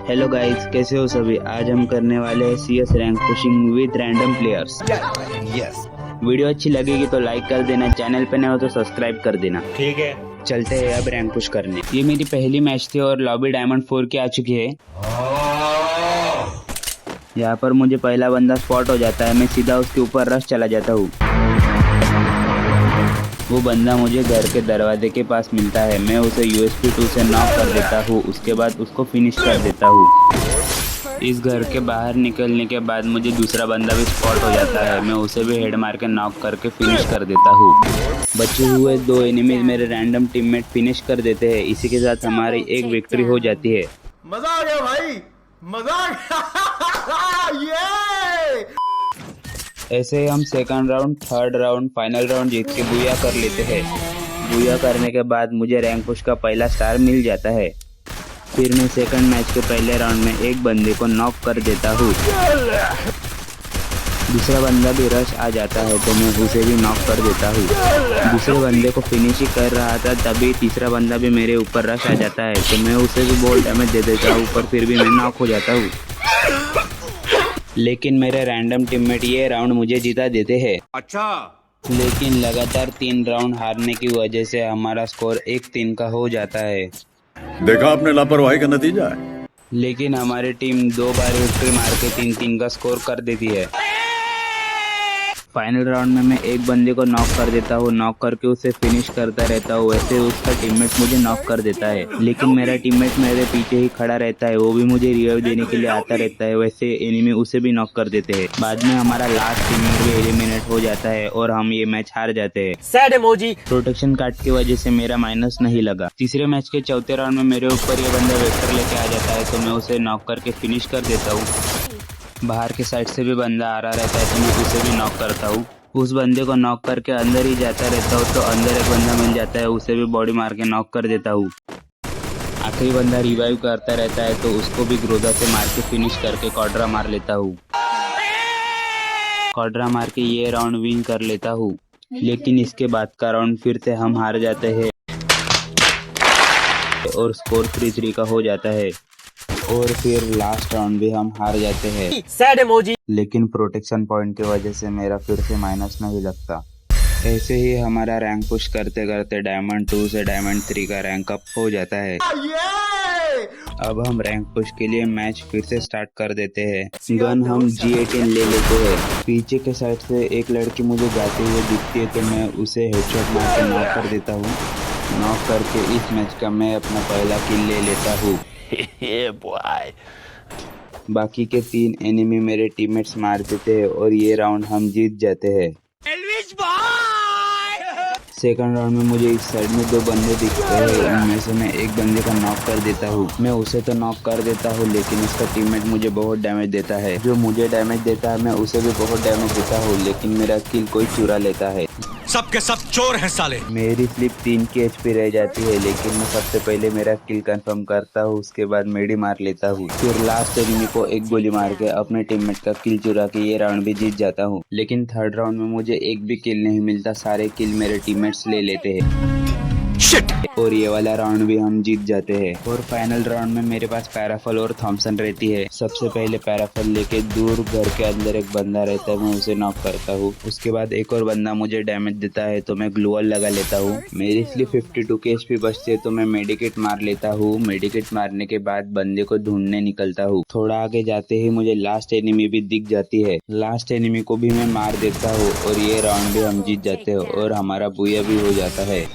Hello guys, कैसे हो सभी। आज हम करने वाले हैं CS rank pushing with random players. Video अच्छी लगेगी तो लाइक कर देना, चैनल पे नए हो तो सब्सक्राइब कर देना। ठीक है, चलते हैं अब रैंक पुश करने। ये मेरी पहली मैच थी और लॉबी डायमंड 4 की आ चुकी है। यहाँ पर मुझे पहला बंदा स्पॉट हो जाता है, मैं सीधा उसके ऊपर रश चला जाता हूँ। वो बंदा मुझे घर के दरवाजे के पास मिलता है, मैं उसे USP 2 से नॉक कर देता हूँ, उसके बाद उसको फिनिश कर देता हूँ। इस घर के बाहर निकलने के बाद मुझे दूसरा बंदा भी स्पॉट हो जाता है, मैं उसे भी हेड मार के नॉक करके फिनिश कर देता हूँ। बचे हुए 2 एनिमीज मेरे रैंडम टीममेट फिनिश कर देते हैं। इसी के साथ हमारी एक विक्ट्री हो जाती है। मजा आ गया भाई, मजा आ गया। ये ऐसे ही हम second round, third round, final round जीत के बुया कर लेते हैं। बुया करने के बाद मुझे रैंक पुश का पहला स्टार मिल जाता है। फिर मैं सेकंड मैच के पहले राउंड में एक बंदे को नॉक कर देता हूँ। दूसरा बंदा भी रश आ जाता है तो मैं उसे भी नॉक कर देता हूँ। दूसरे बंदे को फिनिश ही कर रहा था तभी तीसरा बंदा भी मेरे ऊपर रश आ जाता है तो मैं उसे भी बहुत डैमेज दे देता हूँ, पर फिर भी मैं नॉक हो जाता हूँ। लेकिन मेरे रैंडम टीममेट ये राउंड मुझे जिता देते हैं। अच्छा, लेकिन लगातार 3 राउंड हारने की वजह से हमारा स्कोर 1-3 का हो जाता है। देखा आपने लापरवाही का नतीजा है। लेकिन हमारी टीम 2 बार विक्ट्री मार के 3-3 का स्कोर कर देती है। फाइनल राउंड में मैं एक बंदे को नॉक कर देता हूँ, नॉक करके उसे फिनिश करता रहता हूँ। वैसे उसका टीममेट मुझे नॉक कर देता है, लेकिन मेरा टीममेट मेरे पीछे ही खड़ा रहता है, वो भी मुझे रिवाइव देने के लिए आता रहता है। वैसे एनिमी उसे भी नॉक कर देते हैं। बाद में हमारा लास्ट टीममेट भी एलिमिनेट हो जाता है और हम ये मैच हार जाते हैं। Sad emoji. प्रोटेक्शन कार्ड की वजह से मेरा माइनस नहीं लगा। तीसरे मैच के चौथे राउंड में मेरे ऊपर ये बंदा वेक्टर लेके आ जाता है तो मैं उसे नॉक करके फिनिश कर देता हूँ। बाहर के साइड से भी बंदा आ रहा रहता है तो मैं उसे भी नॉक करता हूँ। उस बंदे को नॉक करके अंदर ही जाता रहता हूँ तो अंदर एक बंदा मिल जाता है, उसे भी बॉडी मार के नॉक कर देता हूँ। आखिरी बंदा रिवाइव करता रहता है तो उसको भी ग्रोदा से मार के फिनिश करके कॉड्रा मार लेता हूँ। कॉड्रा मार के ये राउंड विन कर लेता हूँ। लेकिन इसके बाद का राउंड फिर से हम हार जाते हैं और स्कोर 3-3 का हो जाता है। और फिर लास्ट राउंड भी हम हार जाते हैं। Sad emoji. लेकिन प्रोटेक्शन पॉइंट की वजह से मेरा फिर से माइनस नहीं लगता। ऐसे ही हमारा रैंक पुश करते करते डायमंड 2 से डायमंड 3 का रैंक अप हो जाता है। अब हम रैंक पुश के लिए मैच फिर से स्टार्ट कर देते हैं। गन हम G18 ले लेते हैं। पीछे के साइड से एक लड़की मुझे जाते हुए दिखती है तो मैं उसे हेडशॉट मार के नॉक कर देता हूँ। नॉक करके इस मैच का मैं अपना पहला किल ले लेता हूँ। बाकी के 3 एनिमी मेरे टीममेट्स मार देते हैं और ये राउंड हम जीत जाते हैं। सेकंड राउंड में मुझे इस साइड में 2 बंदे दिखते हैं, उनमें से मैं एक बंदे का नॉक कर देता हूँ। मैं उसे तो नॉक कर देता हूँ लेकिन उसका टीममेट मुझे बहुत डैमेज देता है। जो मुझे डैमेज देता है मैं उसे भी बहुत डैमेज देता हूँ, लेकिन मेरा किल कोई चुरा लेता है। सबके सब चोर हैं साले। मेरी स्लिप 3 की HP रह जाती है, लेकिन मैं सबसे पहले मेरा किल कंफर्म करता हूँ, उसके बाद मेडी मार लेता हूँ। फिर लास्ट एनिमी को एक गोली मार के अपने टीममेट का किल चुरा के ये राउंड भी जीत जाता हूँ। लेकिन थर्ड राउंड में मुझे एक भी किल नहीं मिलता, सारे किल मेरे टीममेट्स ले लेते हैं। और ये वाला राउंड भी हम जीत जाते हैं। और फाइनल राउंड में मेरे पास पैराफल और थॉमसन रहती है। सबसे पहले पैराफल लेके दूर घर के अंदर एक बंदा रहता है, मैं उसे नॉक करता हूँ। उसके बाद एक और बंदा मुझे डैमेज देता है तो मैं ग्लूअल लगा लेता हूँ। मेरी इसलिए 52 की HP बचती है तो मैं मेडिकेट मार लेता हूँ। मेडिकेट मारने के बाद बंदे को ढूंढने निकलता हूँ। थोड़ा आगे जाते ही मुझे लास्ट एनिमी भी दिख जाती है। लास्ट एनिमी को भी मैं मार देता हूँ और ये राउंड भी हम जीत जाते हैं और हमारा बुया भी हो जाता है।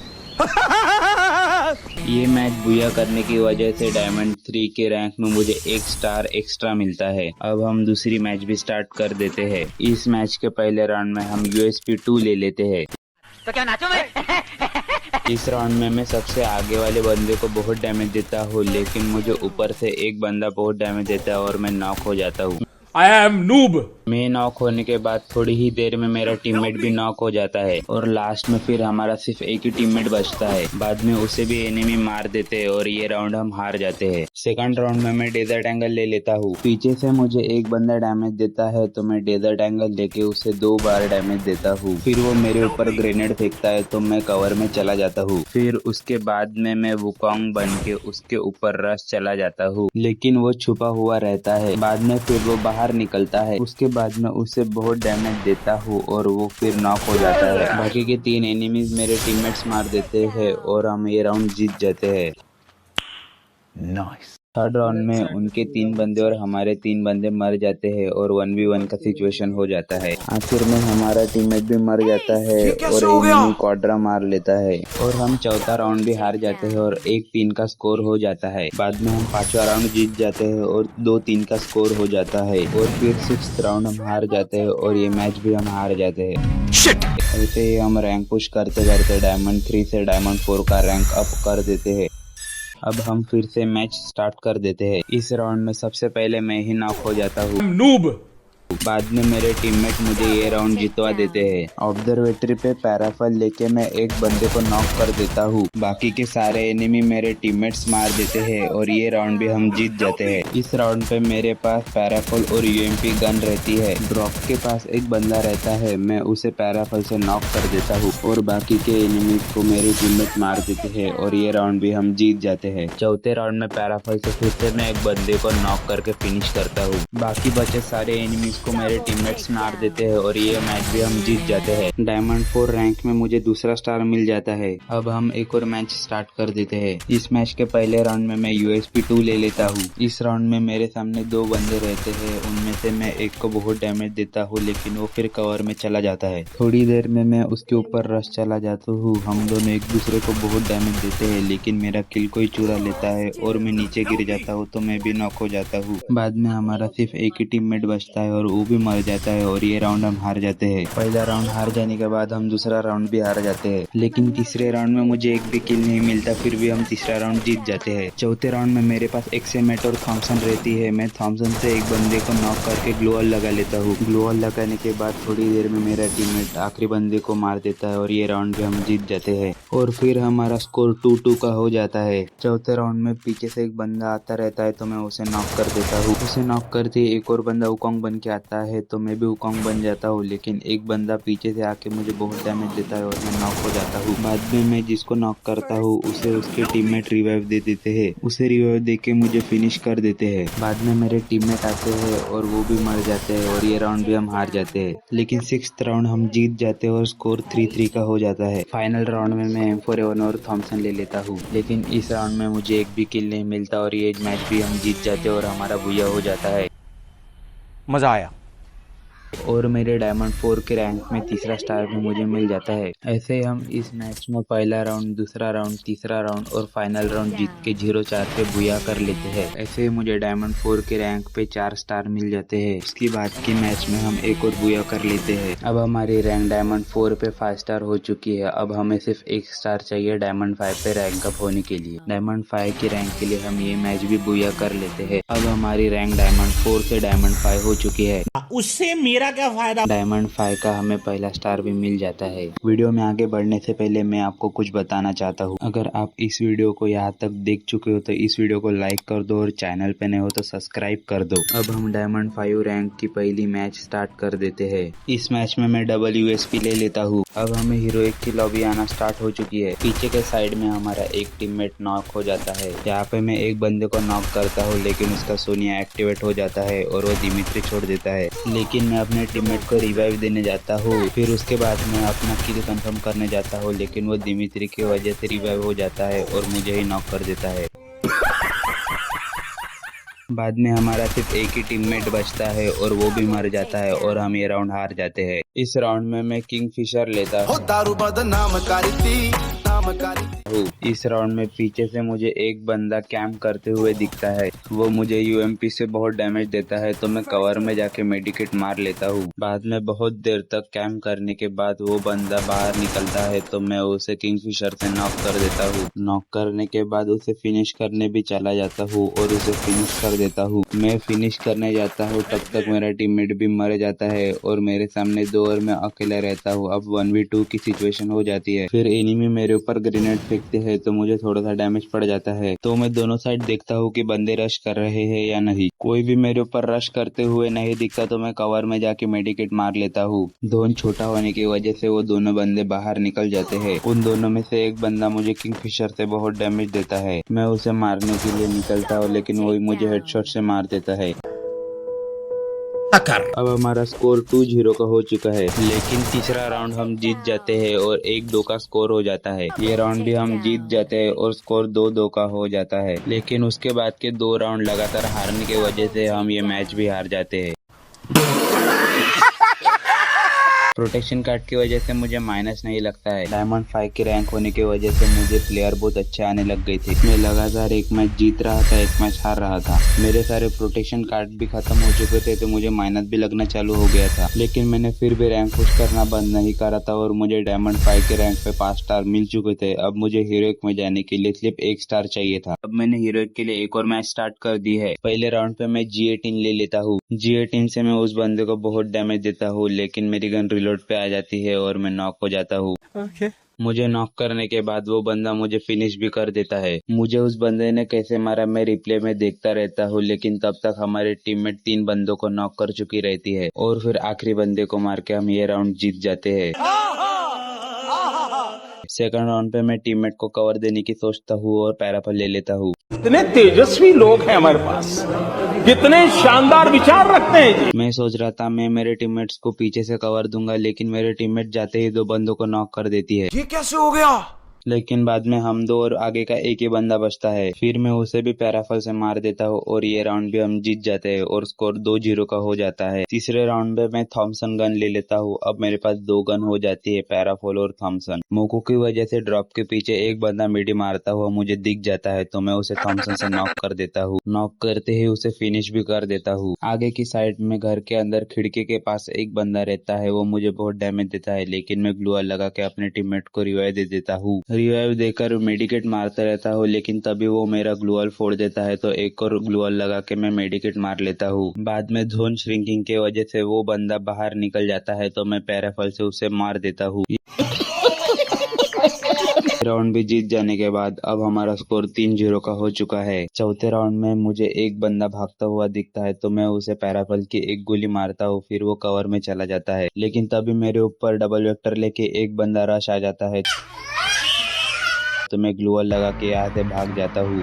ये मैच बुया करने की वजह से डायमंड 3 के रैंक में मुझे 1 स्टार एक्स्ट्रा मिलता है। अब हम दूसरी मैच भी स्टार्ट कर देते हैं। इस मैच के पहले राउंड में हम USP 2 ले लेते हैं। तो क्या नाचो मैं? इस राउंड में मैं सबसे आगे वाले बंदे को बहुत डैमेज देता हूँ, लेकिन मुझे ऊपर से एक बंदा बहुत डैमेज देता है और मैं नॉक हो जाता हूँ। I am noob. मैं नॉक होने के बाद थोड़ी ही देर में मेरा टीममेट भी नॉक हो जाता है और लास्ट में फिर हमारा सिर्फ एक ही टीममेट बचता है। बाद में उसे भी एनिमी मार देते हैं और ये राउंड हम हार जाते हैं। सेकंड राउंड में मैं डेजर्ट एंगल ले लेता हूँ। पीछे से मुझे एक बंदा डैमेज देता है तो मैं डेजर्ट एंगल लेके उसे 2 बार डैमेज देता हूँ। फिर वो मेरे ऊपर ग्रेनेड फेंकता है तो मैं कवर में चला जाता हूँ। फिर उसके बाद में मैं वुकोंग बन के उसके ऊपर रश चला जाता हूँ, लेकिन वो छुपा हुआ रहता है। बाद में फिर वो बाहर निकलता है। उसके बाद में उसे बहुत डैमेज देता हूँ और वो फिर नॉक हो जाता है। बाकी के 3 एनिमीज मेरे टीममेट्स मार देते हैं और हम ये राउंड जीत जाते हैं। थर्ड राउंड में उनके 3 बंदे और हमारे 3 बंदे मर जाते हैं और 1v1 का सिचुएशन हो जाता है। आखिर में हमारा टीममेट भी मर जाता है और एनिमी क्वाड्रा मार लेता है और हम चौथा राउंड भी हार जाते हैं और 1-3 का स्कोर हो जाता है। बाद में हम 5वां राउंड जीत जाते हैं और 2-3 का स्कोर हो जाता है और फिर 6th राउंड हम हार जाते हैं और ये मैच भी हम हार जाते हैं। ऐसे ही हम रैंक पुश करते करते डायमंड 3 से डायमंड 4 का रैंक अप कर देते हैं। अब हम फिर से मैच स्टार्ट कर देते हैं। इस राउंड में सबसे पहले मैं ही नॉक हो जाता हूँ। Noob. बाद में मेरे टीममेट मुझे ये राउंड जितवा देते हैं। ऑब्जर्वेटरी पे पैराफल लेके मैं एक बंदे को नॉक कर देता हूँ। बाकी के सारे एनिमी मेरे टीममेट्स मार देते हैं और ये राउंड भी हम जीत जाते हैं। इस राउंड पे मेरे पास पैराफल और यूएमपी गन रहती है। ड्रॉप के पास एक बंदा रहता है, मैं उसे पैराफल से नॉक कर देता हूँ और बाकी के एनिमी को मेरे टीममेट मार देते हैं और ये राउंड भी हम जीत जाते हैं। चौथे राउंड में पैराफल से फिर से मैं एक बंदे को नॉक करके फिनिश करता हूँ। बाकी बचे सारे एनिमीज को मेरे टीममेट्स मार देते हैं और ये मैच भी हम जीत जाते हैं। डायमंड 4 रैंक में मुझे दूसरा स्टार मिल जाता है। अब हम एक और मैच स्टार्ट कर देते हैं। इस मैच के पहले राउंड में मैं यूएसपी 2 ले लेता हूँ। इस राउंड में मेरे सामने 2 बंदे रहते हैं, उनमें से मैं एक को बहुत डैमेज देता हूँ लेकिन वो फिर कवर में चला जाता है। थोड़ी देर में मैं उसके ऊपर रश चला जाता हूँ। हम दोनों एक दूसरे को बहुत डैमेज देते हैं लेकिन मेरा किल कोई चुरा लेता है और मैं नीचे गिर जाता हूँ तो मैं भी नॉक हो जाता हूँ। बाद में हमारा सिर्फ एक ही टीममेट बचता है और वो भी मर जाता है और ये राउंड हम हार जाते हैं। पहला राउंड हार जाने के बाद हम दूसरा राउंड भी हार जाते हैं, लेकिन तीसरे राउंड में मुझे एक भी किल नहीं मिलता, फिर भी हम तीसरा राउंड जीत जाते हैं। चौथे राउंड में मेरे पास एक्सेमेट और थॉमसन रहती है। मैं थॉमसन से एक बंदे को नॉक करके ग्लोअल लगा लेता हूँ। ग्लोअल लगाने के बाद थोड़ी देर में मेरा टीममेट आखिरी बंदे को मार देता है और ये राउंड भी हम जीत जाते हैं और फिर हमारा स्कोर 2-2 का हो जाता है। चौथे राउंड में पीछे से एक बंदा आता रहता है तो मैं उसे नॉक कर देता हूँ। उसे नॉक करते एक और बंदा वुकोंग बन के आता है तो मैं भी वुकोंग बन जाता हूँ, लेकिन एक बंदा पीछे से आके मुझे बहुत डैमेज देता है और मैं नॉक हो जाता हूँ। बाद में मैं जिसको नॉक करता हूँ उसे उसके टीममेट रिवाइव दे देते हैं। उसे रिवाइव देके मुझे फिनिश कर देते हैं। बाद में मेरे टीममेट आते हैं और वो भी मर जाते हैं और ये राउंड भी हम हार जाते हैं, लेकिन 6th राउंड हम जीत जाते हैं और स्कोर 3-3 का हो जाता है। फाइनल राउंड में मैं M4A1 और थॉमसन ले लेता हूँ, लेकिन इस राउंड में मुझे एक भी किल नहीं मिलता और ये मैच भी हम जीत जाते हैं और हमारा बुया हो जाता है। मजा आया। और मेरे डायमंड 4 के रैंक में तीसरा स्टार भी मुझे मिल जाता है। ऐसे हम इस मैच में पहला राउंड, दूसरा राउंड, तीसरा राउंड और फाइनल राउंड जीत के 0-4 पे बुया कर लेते हैं। ऐसे ही मुझे डायमंड 4 के रैंक पे 4 स्टार मिल जाते हैं। उसके बाद के मैच में हम एक और बुया कर लेते हैं। अब हमारी रैंक डायमंड 4 पे 5 स्टार हो चुकी है। अब हमें सिर्फ 1 स्टार चाहिए डायमंड 5 पे रैंक अप होने के लिए। डायमंड 5 की रैंक के लिए हम ये मैच भी बुया कर लेते हैं। अब हमारी रैंक डायमंड 4 से डायमंड 5 हो चुकी है। उससे मेरा क्या फायदा। डायमंड 5 का हमें पहला स्टार भी मिल जाता है। वीडियो में आगे बढ़ने से पहले मैं आपको कुछ बताना चाहता हूँ। अगर आप इस वीडियो को यहाँ तक देख चुके हो तो इस वीडियो को लाइक कर दो और चैनल पे नए हो तो सब्सक्राइब कर दो। अब हम डायमंड 5 रैंक की पहली मैच स्टार्ट कर देते हैं। इस मैच में मैं डबल यूएसपी ले लेता हूँ। अब हमें हीरोइक की लॉबी आना स्टार्ट हो चुकी है। पीछे के साइड में हमारा एक टीममेट नॉक हो जाता है। यहाँ पे मैं एक बंदे को नॉक करता हूँ लेकिन उसका सोनिया एक्टिवेट हो जाता है और वो दिमित्री छोड़ देता है, लेकिन मैं अपने टीममेट को रिवाइव देने जाता हूँ। फिर उसके बाद मैं अपना किल कंफर्म करने जाता हूँ लेकिन वो दिमित्री की वजह से रिवाइव हो जाता है और मुझे ही नॉक कर देता है। बाद में हमारा सिर्फ एक ही टीममेट बचता है और वो भी मर जाता है और हम ये राउंड हार जाते हैं। इस राउंड में मैं किंगफिशर लेता हूँ। हूँ। इस राउंड में पीछे से मुझे एक बंदा कैंप करते हुए दिखता है। वो मुझे यूएमपी से बहुत डैमेज देता है तो मैं कवर में जाके मेडिकेट मार लेता हूँ। बाद में बहुत देर तक कैंप करने के बाद वो बंदा बाहर निकलता है तो मैं उसे किंगफिशर से नॉक कर देता हूँ। नॉक करने के बाद उसे फिनिश करने भी चला जाता हूँ और उसे फिनिश कर देता हूँ। मैं फिनिश करने जाता हूँ तब तक मेरा टीममेट भी मर जाता है और मेरे सामने 2 और मैं अकेला रहता हूँ। अब 1v2 की सिचुएशन हो जाती है। फिर एनिमी मेरे ऊपर ग्रेनेड फेंकते हैं तो मुझे थोड़ा सा डैमेज पड़ जाता है। तो मैं दोनों साइड देखता हूँ कि बंदे रश कर रहे हैं या नहीं। कोई भी मेरे ऊपर रश करते हुए नहीं दिखता तो मैं कवर में जाके मेडिकेट मार लेता हूँ। जोन छोटा होने की वजह से वो दोनों बंदे बाहर निकल जाते हैं। उन दोनों में से एक बंदा मुझे किंगफिशर से बहुत डैमेज देता है। मैं उसे मारने के लिए निकलता हूँ लेकिन वो मुझे हेडशॉट से मार देता है। अब हमारा स्कोर 2-0 का हो चुका है, लेकिन तीसरा राउंड हम जीत जाते हैं और 1-2 का स्कोर हो जाता है। ये राउंड भी हम जीत जाते हैं और स्कोर 2-2 का हो जाता है। लेकिन उसके बाद के 2 राउंड लगातार हारने की वजह से हम ये मैच भी हार जाते हैं। प्रोटेक्शन कार्ड की वजह से मुझे माइनस नहीं लगता है। डायमंड 5 की रैंक होने की वजह से मुझे प्लेयर बहुत अच्छे आने लग गए थे। मैं लगातार एक मैच जीत रहा था, एक मैच हार रहा था। मेरे सारे प्रोटेक्शन कार्ड भी खत्म हो चुके थे तो मुझे माइनस भी लगना चालू हो गया था। लेकिन मैंने फिर भी रैंक पुश करना बंद नहीं करा था और मुझे डायमंड 5 के रैंक पे 5 स्टार मिल चुके थे। अब मुझे हीरोइक में जाने के लिए सिर्फ 1 स्टार चाहिए था। अब मैंने हीरोइक के लिए एक और मैच स्टार्ट कर दी है। पहले राउंड पे मैं G18 ले लेता हूँ। G18 से मैं उस बंदे को बहुत डैमेज देता हूँ लेकिन मेरी गन रिलोड पे आ जाती है और मैं नॉक हो जाता हूँ। मुझे नॉक करने के बाद वो बंदा मुझे फिनिश भी कर देता है। मुझे उस बंदे ने कैसे मारा मैं रिप्ले में देखता रहता हूँ, लेकिन तब तक हमारे टीममेट 3 बंदों को नॉक कर चुकी रहती है और फिर आखिरी बंदे को मार के हम ये राउंड जीत जाते हैं। सेकंड राउंड पे मैं टीममेट को कवर देने की सोचता हूँ और पैराफल ले लेता हूँ। कितने तेजस्वी लोग हैं हमारे पास, कितने शानदार विचार रखते हैं जी। मैं सोच रहा था मैं मेरे टीममेट्स को पीछे से कवर दूंगा, लेकिन मेरे टीममेट जाते ही 2 बंदों को नॉक कर देती है। ये कैसे हो गया? लेकिन बाद में हम 2 और आगे का एक ही बंदा बचता है। फिर मैं उसे भी पैराफल से मार देता हूँ और ये राउंड भी हम जीत जाते हैं और स्कोर 2-0 का हो जाता है। तीसरे राउंड में मैं थॉमसन गन ले लेता हूँ। अब मेरे पास 2 गन हो जाती है, पैराफल और थॉमसन। मोको की वजह से ड्रॉप के पीछे एक बंदा मिडी मारता हुआ मुझे दिख जाता है तो मैं उसे थॉमसन से नॉक कर देता हूँ। नॉक करते ही उसे फिनिश भी कर देता हूँ। आगे की साइड में घर के अंदर खिड़की के पास एक बंदा रहता है, वो मुझे बहुत डैमेज देता है, लेकिन मैं ग्लूअल लगा के अपने टीममेट को रिवाइव दे देता हूँ। रिवाइव देकर मेडिकेट मारता रहता हूँ, लेकिन तभी वो मेरा ग्लूअल फोड़ देता है तो एक और ग्लूअल लगा के मैं मेडिकेट मार लेता हूँ। बाद में जोन श्रिंकिंग के वजह से वो बंदा बाहर निकल जाता है तो मैं पैराफल से उसे मार देता हूँ। राउंड भी जीत जाने के बाद अब हमारा स्कोर 3-0 का हो चुका है। चौथे राउंड में मुझे एक बंदा भागता हुआ दिखता है तो मैं उसे पैराफल की एक गोली मारता हूँ, फिर वो कवर में चला जाता है। लेकिन तभी मेरे ऊपर डबल वेक्टर लेके एक बंदा रश आ जाता है तो मैं ग्लूअल लगा के यहाँ से भाग जाता हूँ।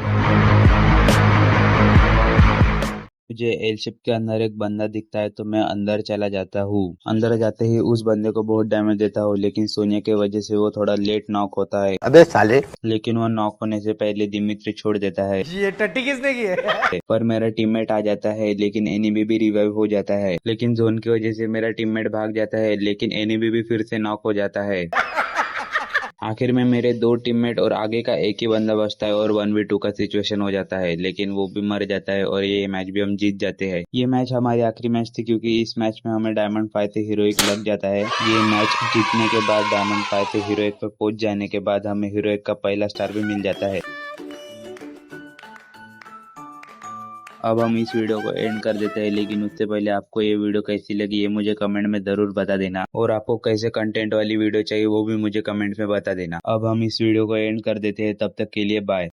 मुझे एलशिप के अंदर एक बंदा दिखता है तो मैं अंदर चला जाता हूँ। अंदर जाते ही उस बंदे को बहुत डैमेज देता हूँ, लेकिन सोनिया की वजह से वो थोड़ा लेट नॉक होता है। अबे साले, लेकिन वो नॉक होने से पहले दिमित्री छोड़ देता है। ये टट्टी किसने की है? पर मेरा टीममेट आ जाता है, लेकिन एनिमी भी रिवाइव हो जाता है। लेकिन जोन की वजह से मेरा टीममेट भाग जाता है, लेकिन एनिमी भी फिर से नॉक हो जाता है। आखिर में मेरे 2 टीममेट और आगे का एक ही बंदा बचता है और 1v2 का सिचुएशन हो जाता है, लेकिन वो भी मर जाता है और ये मैच भी हम जीत जाते हैं। ये मैच हमारी आखिरी मैच थी क्योंकि इस मैच में हमें डायमंड 5 से हीरोइक लग जाता है। ये मैच जीतने के बाद डायमंड 5 से हीरोइक पर पहुंच जाने के बाद हमें हीरोइक का पहला स्टार भी मिल जाता है। अब हम इस वीडियो को एंड कर देते हैं, लेकिन उससे पहले आपको ये वीडियो कैसी लगी ये मुझे कमेंट में जरूर बता देना, और आपको कैसे कंटेंट वाली वीडियो चाहिए वो भी मुझे कमेंट में बता देना। अब हम इस वीडियो को एंड कर देते हैं, तब तक के लिए बाय।